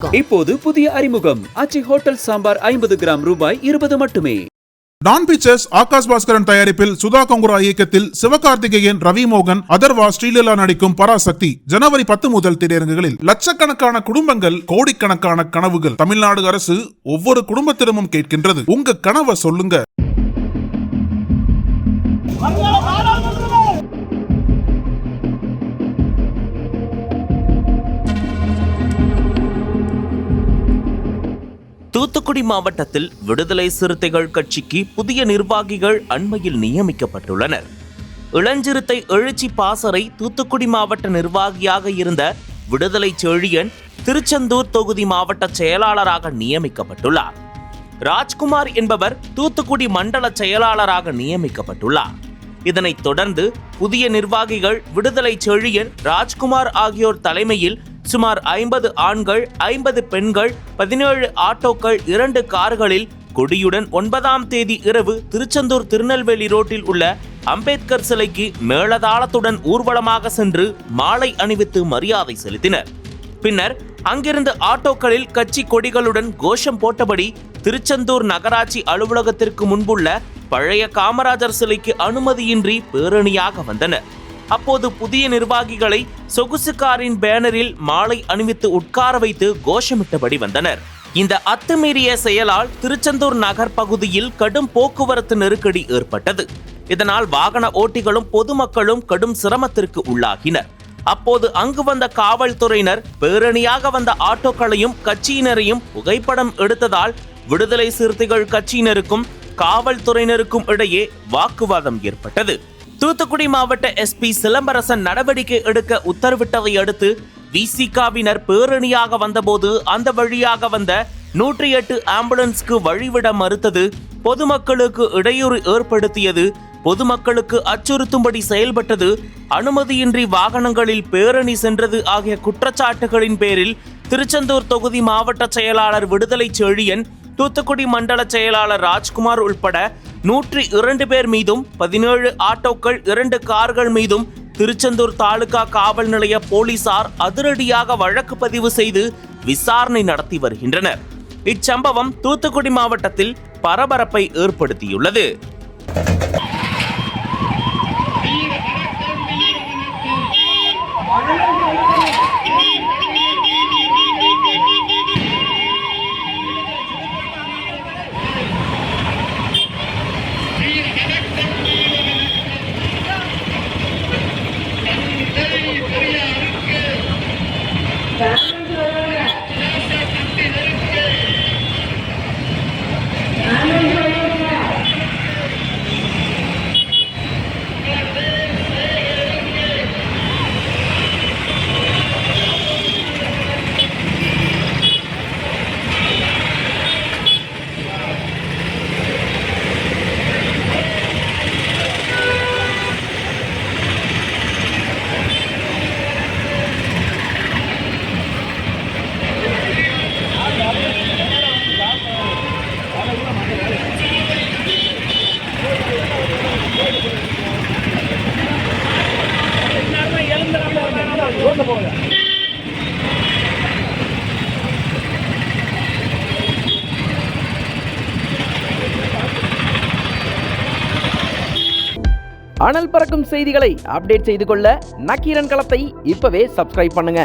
இப்போது புதிய அறிமுகம் ஆச்சி ஹோட்டல் சாம்பார் 50 கிராம் ரூபாய் 20 மட்டுமே. டான் பிக்சர்ஸ் ஆகாஷ் பாஸ்கரன் தயாரிப்பில் சுதா கங்குரா இயக்கத்தில் சிவகார்த்திகேயன், ரவி மோகன், அதர்வா, ஸ்ரீலீலா நடிக்கும் பராசக்தி ஜனவரி 10 முதல் திரையரங்குகளில். லட்சக்கணக்கான குடும்பங்கள், கோடிக்கணக்கான கனவுகள். தமிழ்நாடு அரசு ஒவ்வொரு குடும்பத்திடமும் கேட்கின்றது, உங்க கனவை சொல்லுங்க. தூத்துக்குடி மாவட்டத்தில் விடுதலை சிறுத்தைகள் கட்சிக்கு புதிய நிர்வாகிகள் அண்மையில் நியமிக்கப்பட்டுள்ளனர். இளஞ்சிறுத்தை எழுச்சி பாசறை தூத்துக்குடி மாவட்ட நிர்வாகியாக இருந்த விடுதலை செழியன் திருச்செந்தூர் தொகுதி மாவட்ட செயலாளராக நியமிக்கப்பட்டுள்ளார். ராஜ்குமார் என்பவர் தூத்துக்குடி மண்டல செயலாளராக நியமிக்கப்பட்டுள்ளார். இதனைத் தொடர்ந்து புதிய நிர்வாகிகள் விடுதலை செழியன், ராஜ்குமார் ஆகியோர் தலைமையில் சுமார் 50 ஆண்கள், 50 பெண்கள், 17 ஆட்டோக்கள், 2 கார்களில் கொடியுடன் 9ஆம் தேதி இரவு திருச்செந்தூர் திருநெல்வேலி ரோட்டில் உள்ள அம்பேத்கர் சிலைக்கு மேளதாளத்துடன் ஊர்வலமாக சென்று மாலை அணிவித்து மரியாதை செலுத்தினர். பின்னர் அங்கிருந்து ஆட்டோக்களில் கட்சி கொடிகளுடன் கோஷம் போட்டபடி திருச்செந்தூர் நகராட்சி அலுவலகத்திற்கு முன்புள்ள பழைய காமராஜர் சிலைக்கு அனுமதியின்றி பேரணியாக வந்தனர். அப்போது புதிய நிர்வாகிகளை சொகுசு காரின் பேனரில் மாலை அணிவித்து உட்கார வைத்து கோஷமிட்டபடி வந்தனர். இந்த அத்துமீறிய செயலால் திருச்செந்தூர் நகர் பகுதியில் கடும் போக்குவரத்து நெருக்கடி ஏற்பட்டது. இதனால் வாகன ஓட்டிகளும் பொதுமக்களும் கடும் சிரமத்திற்கு உள்ளாகினர். அப்போது அங்கு வந்த காவல்துறையினர் பேரணியாக வந்த ஆட்டோக்களையும் கட்சியினரையும் புகைப்படம் எடுத்ததால் விடுதலை சிறுத்தைகள் கட்சியினருக்கும் காவல்துறையினருக்கும் இடையே வாக்குவாதம் ஏற்பட்டது. தூத்துக்குடி மாவட்ட எஸ்பி சிலம்பரசன் நடவடிக்கை எடுக்க உத்தரவிட்டதை அடுத்து விசிகாவினர் பேரணியாக வந்தபோது அந்த வழியாக வந்த 108 ஆம்புலன்ஸ்க்கு வழிவிட மறுத்தது, பொதுமக்களுக்கு இடையூறு ஏற்படுத்தியது, பொதுமக்களுக்கு அச்சுறுத்தும்படி செயல்பட்டது, அனுமதியின்றி வாகனங்களில் பேரணி சென்றது ஆகிய குற்றச்சாட்டுகளின் பேரில் திருச்செந்தூர் தொகுதி மாவட்ட செயலாளர் விடுதலை செழியன், தூத்துக்குடி மண்டல செயலாளர் ராஜ்குமார் உள்பட 102 பேர் மீதும் 17 ஆட்டோக்கள், 2 கார்கள் மீதும் திருச்செந்தூர் தாலுகா காவல் நிலைய போலீசார் அதிரடியாக வழக்கு பதிவு செய்து விசாரணை நடத்தி வருகின்றனர். இச்சம்பவம் தூத்துக்குடி மாவட்டத்தில் பரபரப்பை ஏற்படுத்தியுள்ளது. அனல் பறக்கும் செய்திகளை அப்டேட் செய்து கொள்ள நக்கீரன் களத்தை இப்பவே சப்ஸ்கிரைப் பண்ணுங்க.